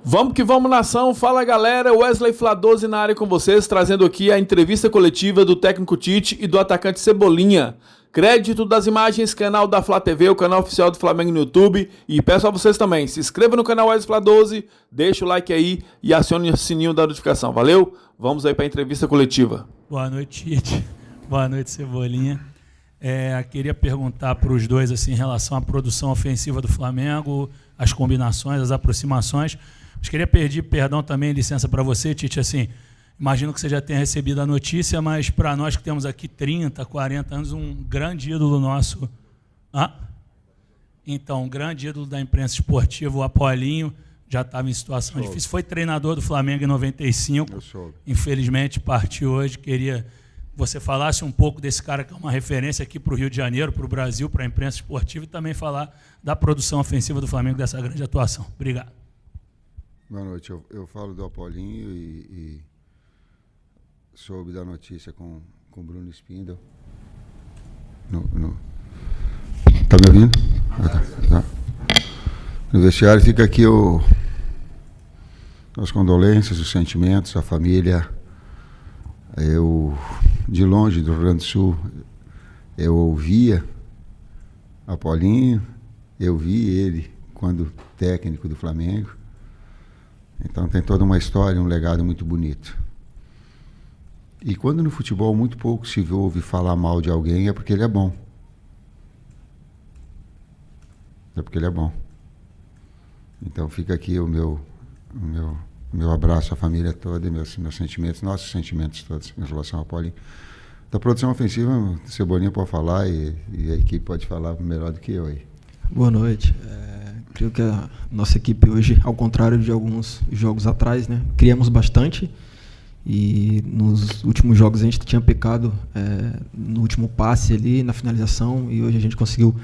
Vamos que vamos, nação. Fala, galera. Wesley Fladose na área com vocês, trazendo aqui a entrevista coletiva do técnico Tite e do atacante Cebolinha. Crédito das imagens, canal da Flá TV, o canal oficial do Flamengo no YouTube. E peço a vocês também, se inscreva no canal Wesley Fladose, deixa o like aí e acione o sininho da notificação. Valeu? Vamos aí para a entrevista coletiva. Boa noite, Tite. Boa noite, Cebolinha. Queria perguntar para os dois assim, em relação à produção ofensiva do Flamengo, as combinações, as aproximações. Mas queria pedir perdão também, licença para você, Tite. Assim, imagino que você já tenha recebido a notícia, mas para nós que temos aqui 30, 40 anos, um grande ídolo nosso. Então, um grande ídolo da imprensa esportiva, o Apolinho, já estava em situação difícil. Foi treinador do Flamengo em 95. Infelizmente, partiu hoje. Queria que você falasse um pouco desse cara que é uma referência aqui para o Rio de Janeiro, para o Brasil, para a imprensa esportiva, e também falar da produção ofensiva do Flamengo, dessa grande atuação. Obrigado. Boa noite. Eu falo do Apolinho e soube da notícia com o Bruno Spindel. Tá me ouvindo? Tá. No vestiário fica aqui as condolências, os sentimentos, a família. Eu, de longe do Rio Grande do Sul, eu ouvia Apolinho, eu vi ele quando técnico do Flamengo. Então tem toda uma história, um legado muito bonito. E quando no futebol muito pouco se ouve falar mal de alguém, é porque ele é bom. É porque ele é bom. Então fica aqui o meu abraço à família toda, meus sentimentos, nossos sentimentos todos em relação ao Paulinho. Da produção ofensiva, o Cebolinha pode falar e a equipe pode falar melhor do que eu aí. Boa noite. Creio que a nossa equipe hoje, ao contrário de alguns jogos atrás, né, criamos bastante e nos últimos jogos a gente tinha pecado no último passe ali, na finalização, e hoje a gente conseguiu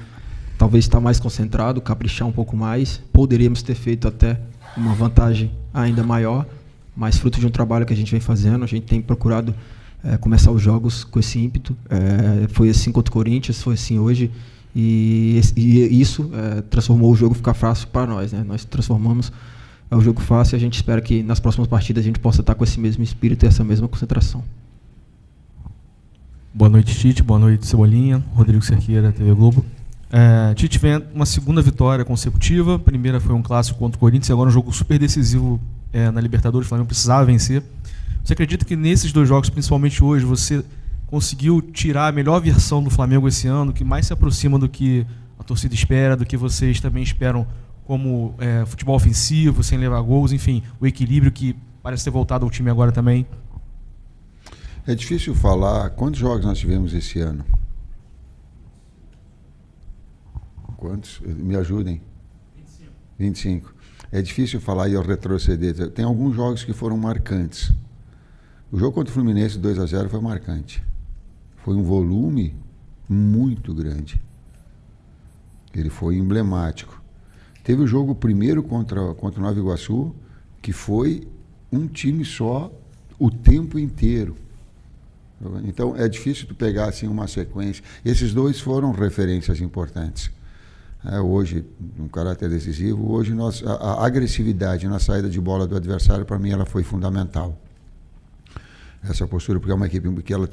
talvez estar mais concentrado, caprichar um pouco mais. Poderíamos ter feito até uma vantagem ainda maior, mas fruto de um trabalho que a gente vem fazendo, a gente tem procurado começar os jogos com esse ímpeto. Foi assim contra o Corinthians, foi assim hoje. E isso transformou o jogo ficar fácil para nós, né? Nós transformamos o jogo fácil e a gente espera que nas próximas partidas a gente possa estar com esse mesmo espírito e essa mesma concentração. Boa noite, Tite. Boa noite, Cebolinha. Rodrigo Cerqueira, TV Globo. Tite vem uma segunda vitória consecutiva. A primeira foi um clássico contra o Corinthians e agora um jogo super decisivo na Libertadores. O Flamengo precisava vencer. Você acredita que nesses dois jogos, principalmente hoje, você conseguiu tirar a melhor versão do Flamengo esse ano, que mais se aproxima do que a torcida espera, do que vocês também esperam como futebol ofensivo, sem levar gols, enfim, o equilíbrio que parece ter voltado ao time agora também? É difícil falar. Quantos jogos nós tivemos esse ano? Quantos? Me ajudem. 25. É difícil falar e eu retroceder. Tem alguns jogos que foram marcantes. O jogo contra o Fluminense 2-0 foi marcante. Foi um volume muito grande. Ele foi emblemático. Teve o jogo primeiro contra o Nova Iguaçu, que foi um time só o tempo inteiro. Então é difícil tu pegar assim uma sequência. Esses dois foram referências importantes. Hoje, um caráter decisivo. Hoje a agressividade na saída de bola do adversário, para mim, ela foi fundamental. Essa postura, porque é uma equipe que ela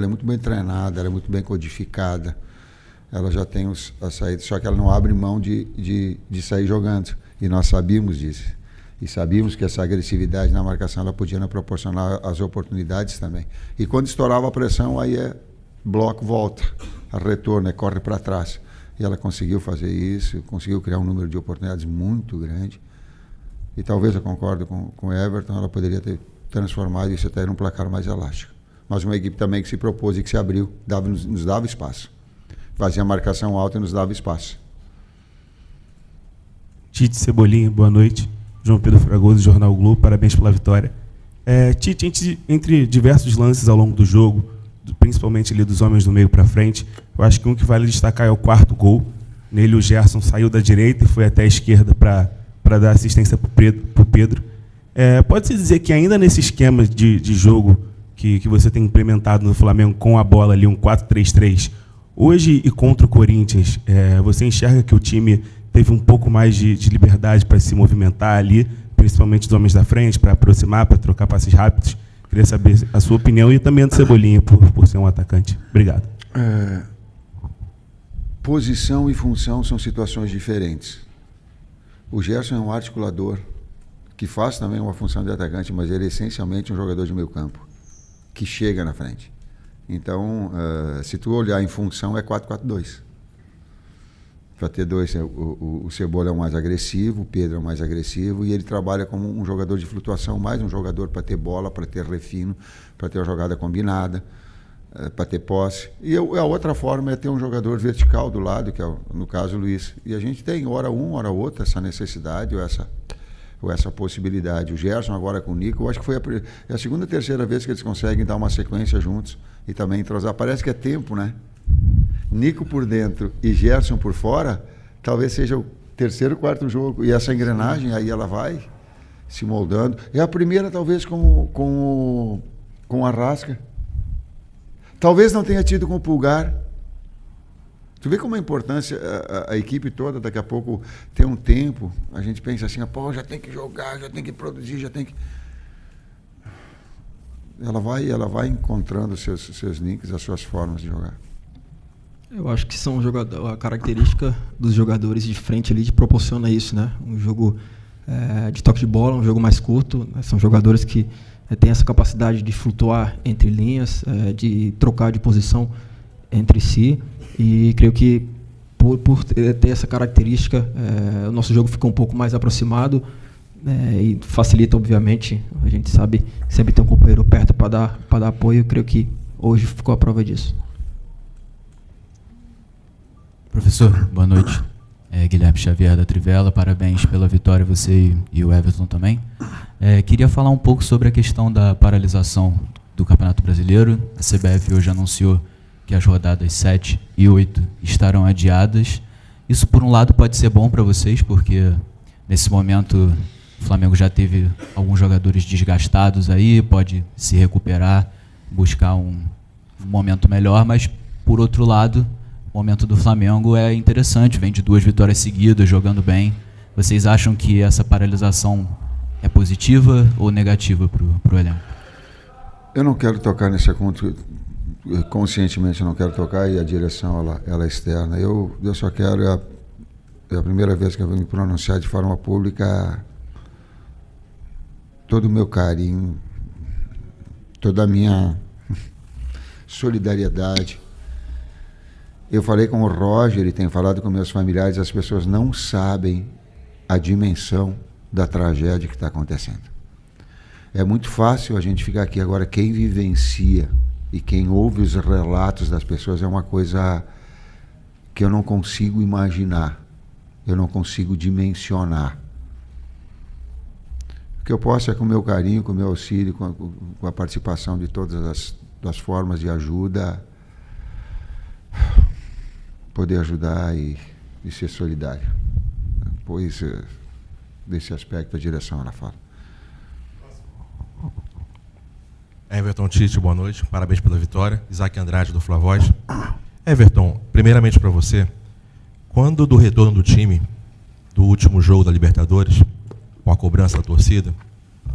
é muito bem treinada, ela é muito bem codificada, ela já tem as saídas, só que ela não abre mão de sair jogando, e nós sabíamos disso, e sabíamos que essa agressividade na marcação ela podia proporcionar as oportunidades também, e quando estourava a pressão, aí bloco, volta, retorno, corre para trás, e ela conseguiu fazer isso, conseguiu criar um número de oportunidades muito grande, e talvez eu concordo com o Everton, ela poderia ter transformado isso até num placar mais elástico. Mas uma equipe também que se propôs e que se abriu, nos dava espaço. Fazia marcação alta e nos dava espaço. Tite, Cebolinha, boa noite. João Pedro Fragoso, Jornal Globo, parabéns pela vitória. Tite, entre diversos lances ao longo do jogo, principalmente ali dos homens do meio para frente, eu acho que um que vale destacar é o quarto gol. Nele o Gerson saiu da direita e foi até a esquerda para dar assistência para o Pedro. Pode-se dizer que ainda nesse esquema de jogo que você tem implementado no Flamengo com a bola ali, um 4-3-3, hoje e contra o Corinthians, você enxerga que o time teve um pouco mais de liberdade para se movimentar ali, principalmente os homens da frente, para aproximar, para trocar passes rápidos. Queria saber a sua opinião e também a do Cebolinha, por ser um atacante. Obrigado. Posição e função são situações diferentes. O Gerson é um articulador que faz também uma função de atacante, mas ele é essencialmente um jogador de meio campo, que chega na frente. Então, se tu olhar em função, é 4-4-2. Para ter dois, o Cebola é o mais agressivo, o Pedro é o mais agressivo, e ele trabalha como um jogador de flutuação, mais um jogador para ter bola, para ter refino, para ter uma jogada combinada, para ter posse. E a outra forma é ter um jogador vertical do lado, que é, no caso, o Luiz. E a gente tem, hora um, hora outra, essa necessidade ou essa possibilidade. O Gerson agora com o Nico, eu acho que foi a segunda, terceira vez que eles conseguem dar uma sequência juntos e também entrosar. Parece que é tempo, né? Nico por dentro e Gerson por fora, talvez seja o terceiro, quarto jogo. E essa engrenagem, aí ela vai se moldando. É a primeira, talvez, com o Arrasca. Talvez não tenha tido com o Pulgar. Tu vê como a importância, a equipe toda, daqui a pouco tem um tempo, a gente pensa assim, pô, já tem que jogar, já tem que produzir, já tem que... Ela vai encontrando os seus links, as suas formas de jogar. Eu acho que são a característica dos jogadores de frente ali proporciona isso, né? Um jogo de toque de bola, um jogo mais curto, né? São jogadores que têm essa capacidade de flutuar entre linhas, de trocar de posição entre si, e creio que por ter essa característica, o nosso jogo fica um pouco mais aproximado, e facilita, obviamente. A gente sabe que sempre tem um companheiro perto para dar apoio. Eu creio que hoje ficou a prova disso. Professor, boa noite. Guilherme Xavier da Trivela, parabéns pela vitória, você e o Everton também. Queria falar um pouco sobre a questão da paralisação do Campeonato Brasileiro. A CBF hoje anunciou que as rodadas 7 e 8 estarão adiadas. Isso, por um lado, pode ser bom para vocês, porque nesse momento o Flamengo já teve alguns jogadores desgastados aí, pode se recuperar, buscar um momento melhor, mas, por outro lado, o momento do Flamengo é interessante, vem de 2 vitórias seguidas, jogando bem. Vocês acham que essa paralisação é positiva ou negativa para o elenco? Eu não quero tocar nesse assunto, conscientemente não quero tocar, e a direção ela é externa. Eu só quero, é a primeira vez que eu vou me pronunciar de forma pública, todo o meu carinho, toda a minha solidariedade. Eu falei com o Roger e tenho falado com meus familiares, as pessoas não sabem a dimensão da tragédia que está acontecendo. É muito fácil a gente ficar aqui agora, quem vivencia e quem ouve os relatos das pessoas é uma coisa que eu não consigo imaginar, eu não consigo dimensionar. O que eu posso é, com o meu carinho, com o meu auxílio, com a participação de todas as formas de ajuda, poder ajudar e ser solidário. Pois, desse aspecto, a direção ela fala. Everton Tite, boa noite. Parabéns pela vitória. Isaac Andrade, do Flavoz. Everton, primeiramente para você, quando do retorno do time, do último jogo da Libertadores, com a cobrança da torcida,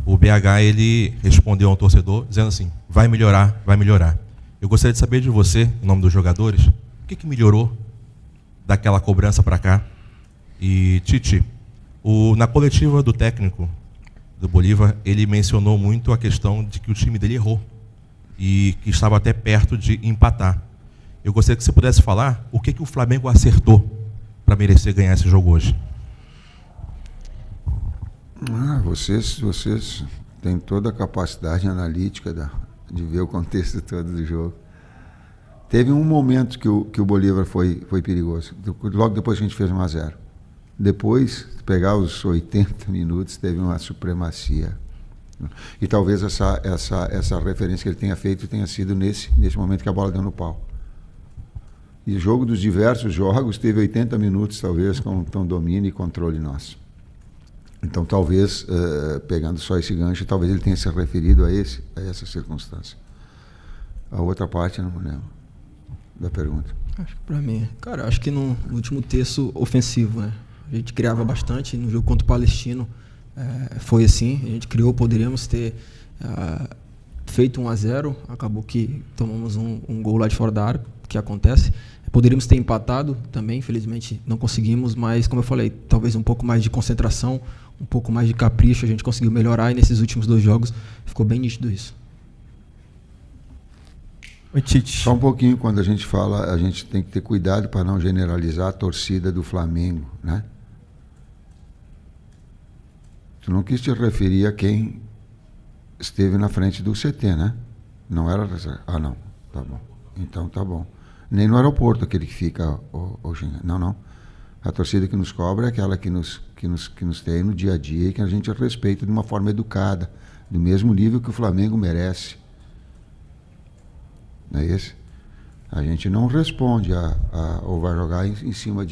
o BH ele respondeu ao torcedor dizendo assim, vai melhorar, vai melhorar. Eu gostaria de saber de você, em nome dos jogadores, o que melhorou daquela cobrança para cá? E, Tite, na coletiva do técnico do Bolívar, ele mencionou muito a questão de que o time dele errou e que estava até perto de empatar. Eu gostaria que você pudesse falar o que o Flamengo acertou para merecer ganhar esse jogo hoje. Vocês têm toda a capacidade analítica de ver o contexto todo do jogo. Teve um momento que o Bolívar foi perigoso, logo depois que a gente fez 1-0. Depois, pegar os 80 minutos, teve uma supremacia. E talvez essa referência que ele tenha feito tenha sido nesse momento que a bola deu no pau. E o jogo dos diversos jogos teve 80 minutos, talvez, com domínio e controle nosso. Então, talvez, pegando só esse gancho, talvez ele tenha se referido a essa circunstância. A outra parte, não me lembro da pergunta. Acho que para mim, cara, acho que no último terço ofensivo, né? A gente criava bastante. No jogo contra o Palestino foi assim. A gente criou, poderíamos ter feito 1-0. Acabou que tomamos um gol lá de fora da área, que acontece. Poderíamos ter empatado também, infelizmente não conseguimos, mas como eu falei, talvez um pouco mais de concentração, um pouco mais de capricho, a gente conseguiu melhorar e nesses últimos 2 jogos ficou bem nítido isso. Oi, Tite. Só um pouquinho, quando a gente fala, a gente tem que ter cuidado para não generalizar a torcida do Flamengo, né? Tu não quis te referir a quem esteve na frente do CT, né? Não era... Ah, não. Tá bom. Então tá bom. Nem no aeroporto, aquele que fica hoje. Não. A torcida que nos cobra é aquela que nos tem no dia a dia e que a gente respeita de uma forma educada, do mesmo nível que o Flamengo merece. Não é esse? A gente não responde ou vai jogar em cima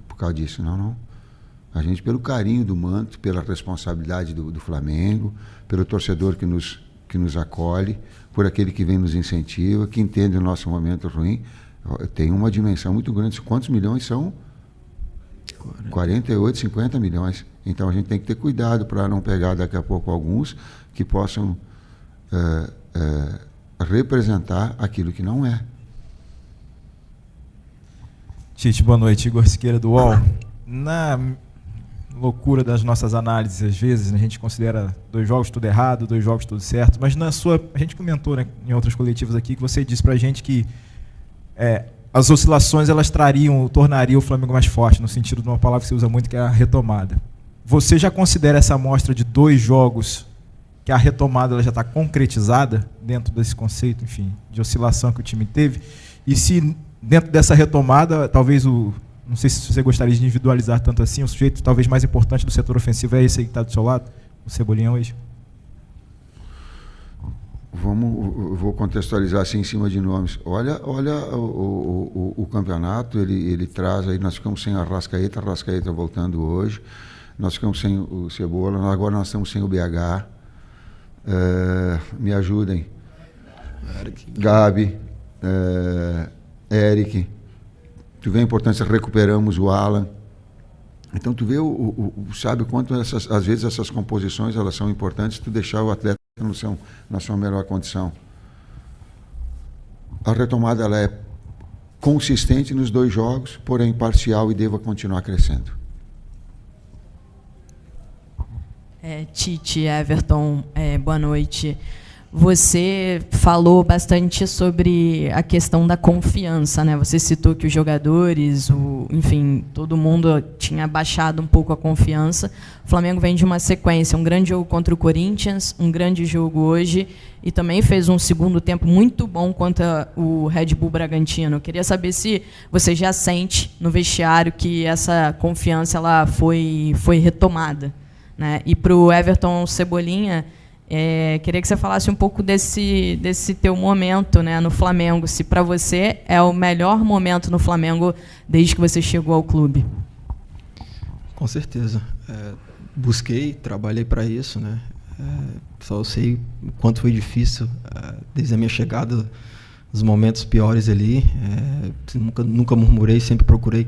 por causa disso, não. A gente, pelo carinho do manto, pela responsabilidade do Flamengo, pelo torcedor que nos acolhe, por aquele que vem nos incentiva, que entende o nosso momento ruim, tem uma dimensão muito grande. Quantos milhões são? 48, 50 milhões. Então a gente tem que ter cuidado para não pegar daqui a pouco alguns que possam representar aquilo que não é. Tite, boa noite. Igor Siqueira do UOL. Na loucura das nossas análises, às vezes, a gente considera 2 jogos tudo errado, 2 jogos tudo certo, mas a gente comentou, né, em outras coletivas aqui, que você disse pra gente que as oscilações elas tornariam o Flamengo mais forte, no sentido de uma palavra que você usa muito, que é a retomada. Você já considera essa amostra de 2 jogos que a retomada ela já está concretizada dentro desse conceito, enfim, de oscilação que o time teve? E se dentro dessa retomada, talvez não sei se você gostaria de individualizar tanto assim, o sujeito talvez mais importante do setor ofensivo é esse aí que está do seu lado, o Cebolinha hoje? Vou contextualizar assim em cima de nomes. Olha o campeonato, ele traz aí, nós ficamos sem a Arrascaeta voltando hoje, nós ficamos sem o Cebola, agora nós estamos sem o BH. Me ajudem. Gabi, Eric. Tu vê a importância, recuperamos o Alan. Então tu vê sabe o quanto às vezes essas composições elas são importantes, tu deixar o atleta na sua melhor condição. A retomada ela é consistente nos 2 jogos, porém parcial e deva continuar crescendo. Tite, Everton, boa noite. Você falou bastante sobre a questão da confiança, né? Você citou que os jogadores, enfim, todo mundo tinha baixado um pouco a confiança. O Flamengo vem de uma sequência, um grande jogo contra o Corinthians, um grande jogo hoje, e também fez um segundo tempo muito bom contra o Red Bull Bragantino. Eu queria saber se você já sente no vestiário que essa confiança ela foi retomada, né? E para o Everton Cebolinha, queria que você falasse um pouco desse teu momento, né, no Flamengo, se para você é o melhor momento no Flamengo desde que você chegou ao clube. Com certeza. Busquei, trabalhei para isso, né? Só sei o quanto foi difícil desde a minha chegada, os momentos piores ali. Nunca murmurei, sempre procurei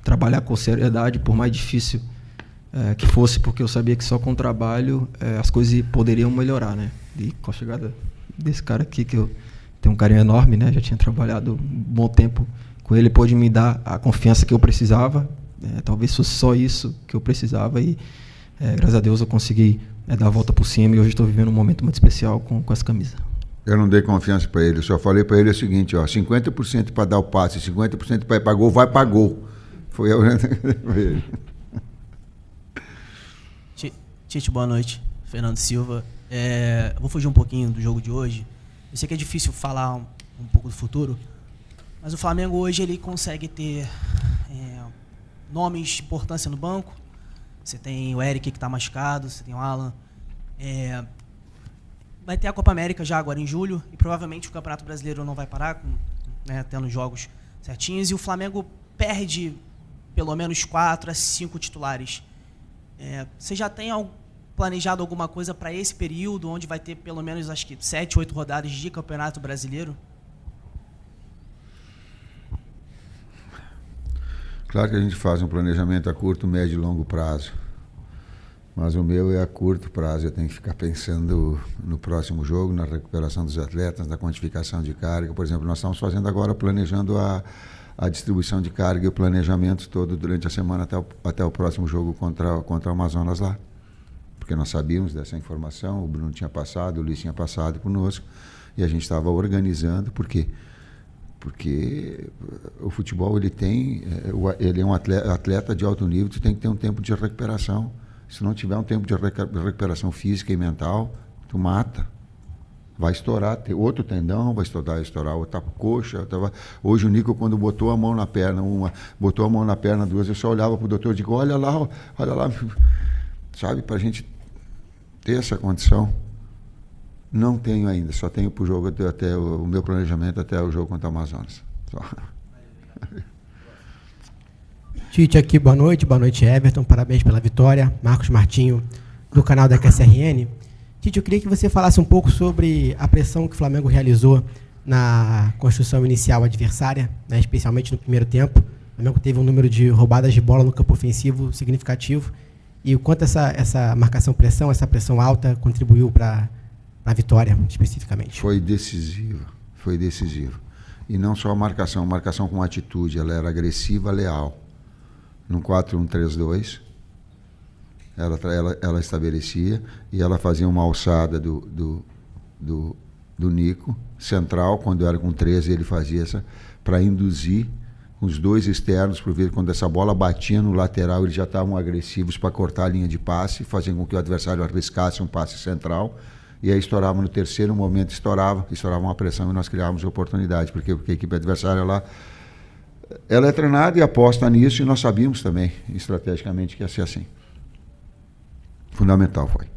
trabalhar com seriedade, por mais difícil que fosse, porque eu sabia que só com trabalho as coisas poderiam melhorar, né? E com a chegada desse cara aqui, que eu tenho um carinho enorme, né? Já tinha trabalhado um bom tempo com ele, pôde me dar a confiança que eu precisava. Talvez fosse só isso que eu precisava e, graças a Deus, eu consegui dar a volta por cima e hoje estou vivendo um momento muito especial com essa camisa. Eu não dei confiança para ele, eu só falei para ele o seguinte, 50% para dar o passe, 50% para ir para gol, vai para gol. Foi eu. Tite, boa noite. Fernando Silva. Vou fugir um pouquinho do jogo de hoje. Eu sei que é difícil falar um pouco do futuro, mas o Flamengo hoje ele consegue ter nomes de importância no banco. Você tem o Eric que está machucado, você tem o Alan. Vai ter a Copa América já agora em julho e provavelmente o Campeonato Brasileiro não vai parar, tendo jogos certinhos. E o Flamengo perde pelo menos 4 a 5 titulares. Você já tem planejado alguma coisa para esse período, onde vai ter pelo menos, acho que 7, 8 rodadas de Campeonato Brasileiro? Claro que a gente faz um planejamento a curto, médio e longo prazo. Mas o meu é a curto prazo. Eu tenho que ficar pensando no próximo jogo, na recuperação dos atletas, na quantificação de carga. Por exemplo, nós estamos fazendo agora, planejando a distribuição de carga e o planejamento todo durante a semana até o próximo jogo contra o Amazonas lá. Porque nós sabíamos dessa informação, o Bruno tinha passado, o Luiz tinha passado conosco, e a gente estava organizando. Por quê? Porque o futebol ele é um atleta de alto nível, tu tem que ter um tempo de recuperação. Se não tiver um tempo de recuperação física e mental, tu mata. Vai estourar outro tendão, vai estourar outra coxa. Hoje o Nico, quando botou a mão na perna, botou a mão na perna duas, eu só olhava para o doutor e digo, olha lá, sabe, para a gente ter essa condição. Não tenho ainda, só tenho para o jogo até o meu planejamento até o jogo contra o Amazonas. Só. Tite aqui, boa noite Everton, parabéns pela vitória. Marcos Martinho, do canal da QSRN. Tite, eu queria que você falasse um pouco sobre a pressão que o Flamengo realizou na construção inicial adversária, né, especialmente no primeiro tempo. O Flamengo teve um número de roubadas de bola no campo ofensivo significativo, e o quanto essa marcação-pressão, essa pressão alta contribuiu para a vitória, especificamente. Foi decisivo. E não só a marcação com atitude, ela era agressiva, leal. No 4-1-3-2, ela estabelecia, e ela fazia uma alçada do Nico, central, quando era com 13, ele fazia essa, para induzir os dois externos, para ver quando essa bola batia no lateral, eles já estavam agressivos para cortar a linha de passe, fazendo com que o adversário arriscasse um passe central, e aí estourava no terceiro momento, estourava uma pressão e nós criávamos oportunidade, porque a equipe adversária ela é treinada e aposta nisso, e nós sabíamos também, estrategicamente, que ia ser assim. Fundamental foi.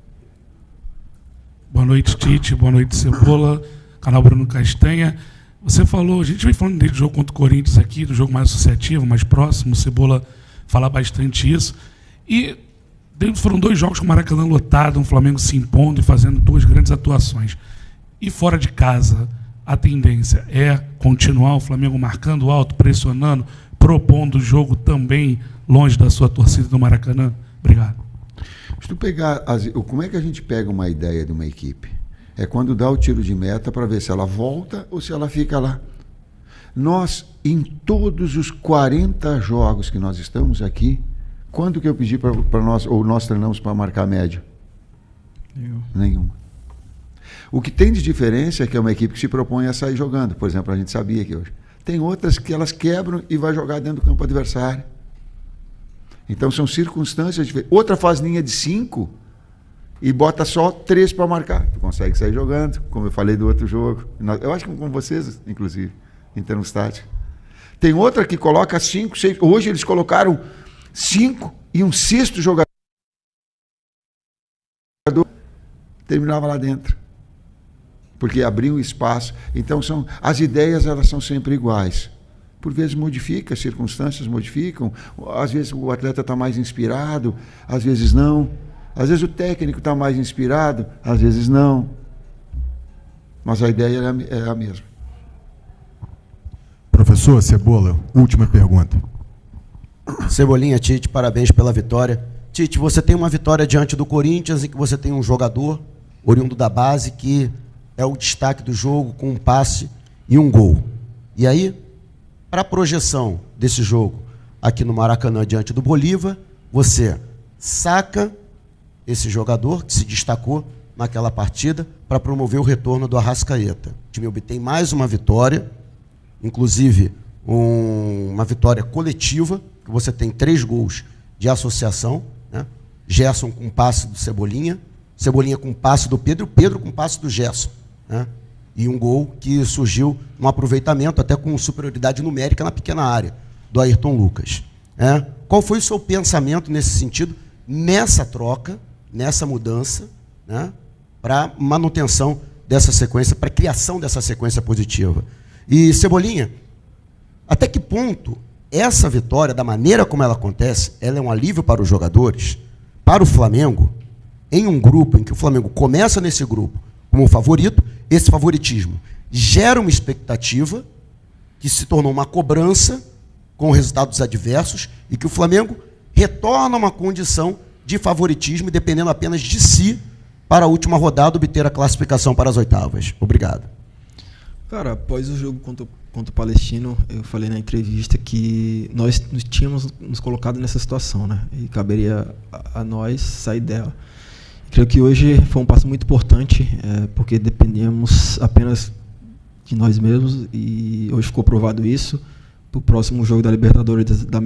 Boa noite, Tite. Boa noite, Cebola. Canal Bruno Castanha. Você falou, a gente vem falando desde o jogo contra o Corinthians aqui, do jogo mais associativo, mais próximo, o Cebola fala bastante isso. E foram 2 jogos com o Maracanã lotado, um Flamengo se impondo e fazendo 2 grandes atuações. E fora de casa, a tendência é continuar o Flamengo marcando alto, pressionando, propondo o jogo também longe da sua torcida do Maracanã? Obrigado. Se tu pegar como é que a gente pega uma ideia de uma equipe? É quando dá o tiro de meta para ver se ela volta ou se ela fica lá. Nós, em todos os 40 jogos que nós estamos aqui, quando que eu pedi para nós, ou nós treinamos para marcar a média? Nenhuma. O que tem de diferença é que é uma equipe que se propõe a sair jogando. Por exemplo, a gente sabia que hoje. Tem outras que elas quebram e vai jogar dentro do campo adversário. Então são circunstâncias diferentes. Outra faz linha de 5 e bota só 3 para marcar. Tu consegue sair jogando, como eu falei do outro jogo. Eu acho que com vocês, inclusive, em termos táticos. Tem outra que coloca 5, 6. Hoje eles colocaram 5 e um 6º jogador terminava lá dentro. Porque abriu espaço. Então as ideias elas são sempre iguais. Por vezes modifica, as circunstâncias modificam. Às vezes o atleta está mais inspirado, às vezes não. Às vezes o técnico está mais inspirado, às vezes não. Mas a ideia é a mesma. Professor Cebola, última pergunta. Cebolinha, Tite, parabéns pela vitória. Tite, você tem uma vitória diante do Corinthians em que você tem um jogador oriundo da base que é o destaque do jogo com um passe e um gol. E aí, para a projeção desse jogo aqui no Maracanã diante do Bolívar, você saca esse jogador que se destacou naquela partida para promover o retorno do Arrascaeta. O time obtém mais uma vitória, inclusive uma vitória coletiva, que você tem 3 gols de associação, né? Gerson com passe do Cebolinha, Cebolinha com passe do Pedro, Pedro com passe do Gerson, né? E um gol que surgiu no aproveitamento, até com superioridade numérica na pequena área, do Ayrton Lucas. Qual foi o seu pensamento nesse sentido, nessa troca, nessa mudança, né, para manutenção dessa sequência, para a criação dessa sequência positiva? E, Cebolinha, até que ponto essa vitória, da maneira como ela acontece, ela é um alívio para os jogadores, para o Flamengo, em um grupo em que o Flamengo começa nesse grupo como favorito, esse favoritismo gera uma expectativa que se tornou uma cobrança com resultados adversos e que o Flamengo retorna a uma condição de favoritismo, dependendo apenas de si, para a última rodada obter a classificação para as oitavas. Obrigado. Cara, após o jogo contra o Palestino, eu falei na entrevista que nós tínhamos nos colocado nessa situação, né? E caberia a nós sair dela. Creio que hoje foi um passo muito importante, porque dependíamos apenas de nós mesmos e hoje ficou provado isso. Para o próximo jogo da Libertadores, da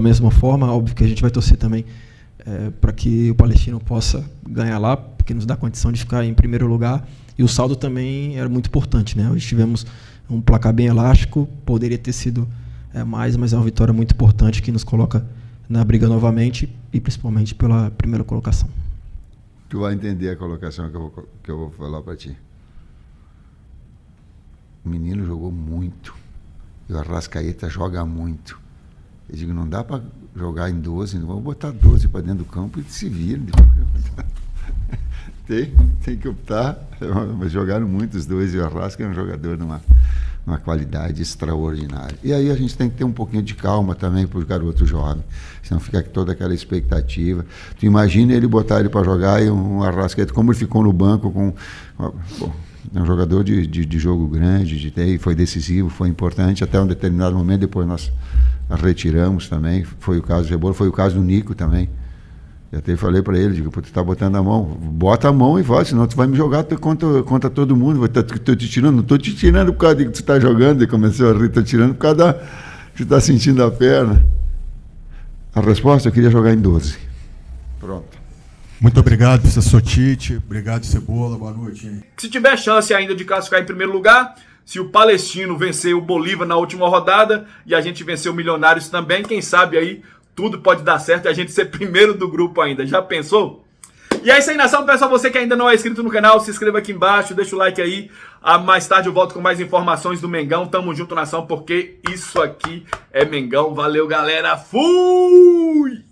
mesma forma, óbvio que a gente vai torcer também para que o Palestino possa ganhar lá, porque nos dá condição de ficar em primeiro lugar. E o saldo também era muito importante, né? Hoje tivemos um placar bem elástico, poderia ter sido mais, mas é uma vitória muito importante que nos coloca na briga novamente e principalmente pela primeira colocação. Tu vai entender a colocação que eu vou falar para ti. O menino jogou muito. E o Arrascaeta joga muito. Eu digo, não dá para jogar em 12, não vamos botar 12 para dentro do campo e se vira. Tem que optar. Mas jogaram muito os dois, e o Arrasca é um jogador de uma qualidade extraordinária. E aí a gente tem que ter um pouquinho de calma também para os garotos jovens, senão fica toda aquela expectativa. Tu imagina ele botar ele para jogar e um Arrascaeta, como ele ficou no banco com... É um jogador de jogo grande, foi decisivo, foi importante, até um determinado momento, depois nós retiramos também, foi o caso do Rebolo, foi o caso do Nico também. Eu até falei para ele, digo, tu tá botando a mão, bota a mão e vai, senão tu vai me jogar contra todo mundo, tô te tirando, não tô te tirando por causa de que tu tá jogando, e começou a rir, tô tirando por causa que tu tá sentindo a perna. A resposta, eu queria jogar em 12. Pronto. Muito obrigado, professor Tite. Obrigado, Cebola. Boa noite. Se tiver chance ainda de classificar em primeiro lugar, se o Palestino vencer o Bolívar na última rodada e a gente vencer o Milionários também, quem sabe aí tudo pode dar certo e a gente ser primeiro do grupo ainda. Já pensou? E é isso aí, nação. Peço a você que ainda não é inscrito no canal, se inscreva aqui embaixo, deixa o like aí. Mais tarde eu volto com mais informações do Mengão. Tamo junto, nação, porque isso aqui é Mengão. Valeu, galera. Fui!